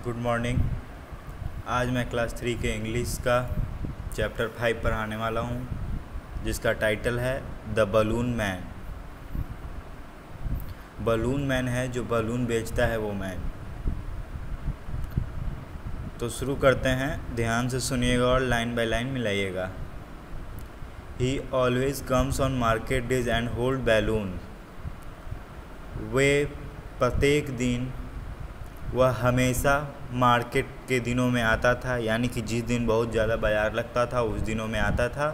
Good morning. आज मैं class 3 के इंग्लिश का चैप्टर 5 पढ़ाने वाला हूँ, जिसका टाइटल है the balloon man. Balloon man है जो बलून बेचता है वो मैन। तो शुरू करते हैं, ध्यान से सुनिएगा और लाइन बाय लाइन मिलाइएगा। He always comes on market days and hold balloon. वे प्रत्येक दिन वह हमेशा मार्केट के दिनों में आता था, यानी कि जिस दिन बहुत ज़्यादा बाजार लगता था उस दिनों में आता था।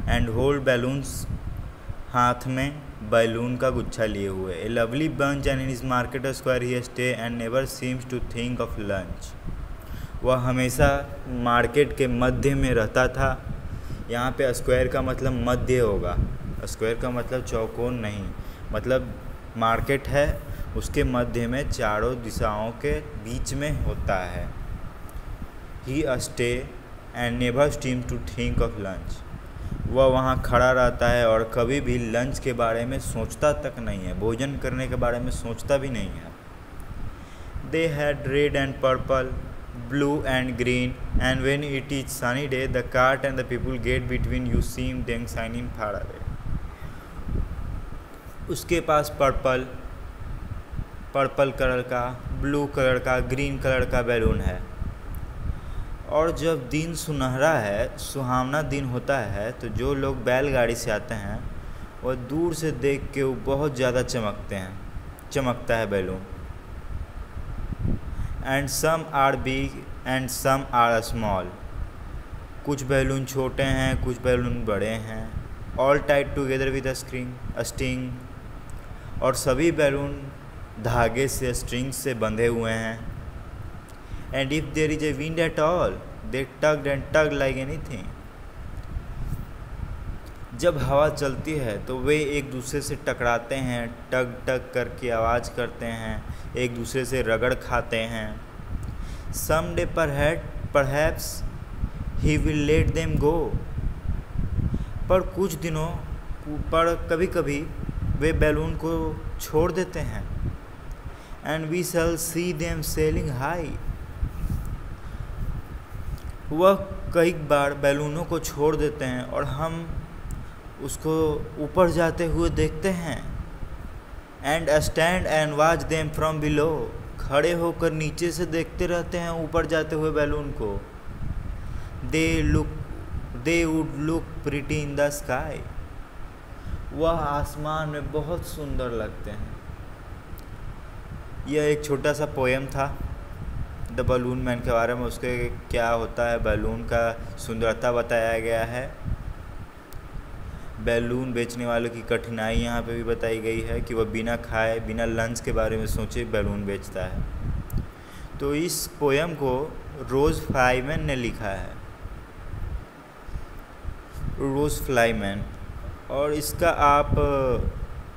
एंड होल्ड बैलून्स, हाथ में बैलून का गुच्छा लिए हुए। A lovely bunch and in his market square he stay and never seems to think of lunch. वह हमेशा मार्केट के मध्य में रहता था। यहाँ पे स्क्वायर का मतलब मध्य होगा, स्क्वायर का मतलब चौकोन नहीं, मतलब मार्केट है उसके मध्य में चारों दिशाओं के बीच में होता है। He stay and never seems to think of lunch. वह वहाँ खड़ा रहता है और कभी भी लंच के बारे में सोचता तक नहीं है, भोजन करने के बारे में सोचता भी नहीं है। They had read and purple, blue and green, and when it is sunny day the cart and the people get between you seem them shining far away. उसके पास पर्पल कलर का, ब्लू कलर का, green colour का balloon है। और जब दिन सुनहरा है, सुहावना दिन होता है, तो जो लोग बैलगाड़ी से आते हैं वह दूर से देख के वो बहुत ज़्यादा चमकता है balloon. And some are big and some are small. कुछ बैलून छोटे हैं, कुछ बैलून बड़े हैं। All tied together with string. और सभी बैलून धागे से, स्ट्रिंग से बंधे हुए हैं। And if there is a wind at all they tugged and tug like anything. जब हवा चलती है तो वे एक दूसरे से टकराते हैं, टग टग करके आवाज़ करते हैं, एक दूसरे से रगड़ खाते हैं। Some day perhaps he will let them go. पर कुछ दिनों पर कभी कभी वे बैलून को छोड़ देते हैं। And we shall see them sailing high. वह कई बार बैलूनों को छोड़ देते हैं और हम उसको ऊपर जाते हुए देखते हैं। And stand and watch them from below. खड़े होकर नीचे से देखते रहते हैं ऊपर जाते हुए बैलून को। दे would look pretty in the sky. वह आसमान में बहुत सुंदर लगते हैं। यह एक छोटा सा पोएम था द बलून मैन के बारे में। उसके क्या होता है, बैलून का सुंदरता बताया गया है। बैलून बेचने वालों की कठिनाई यहाँ पे भी बताई गई है कि वह बिना खाए, बिना लंच के बारे में सोचे बैलून बेचता है। तो इस पोएम को रोज़ फ्लाईमैन ने लिखा है, रोज़ फ्लाईमैन। और इसका आप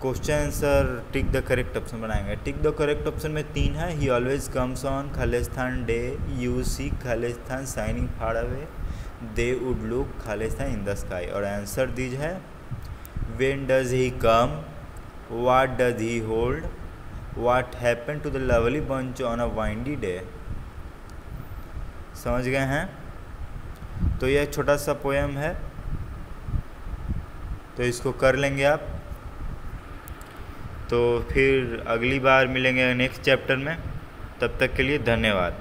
question answer tick the correct option बनाएंगे। टिक द करेक्ट ऑप्शन में 3 है। ही ऑलवेज कम्स ऑन खालिस्तान डे, यू सी खालिस्तान shining far away, they would look खालिस्तान इन द स्काई। और आंसर दीज है, when does he come, what does he hold, what happen to the lovely bunch on a windy day. समझ गए हैं? तो यह छोटा सा पोएम है, तो इसको कर लेंगे आप। तो फिर अगली बार मिलेंगे नेक्स्ट चैप्टर में। तब तक के लिए धन्यवाद।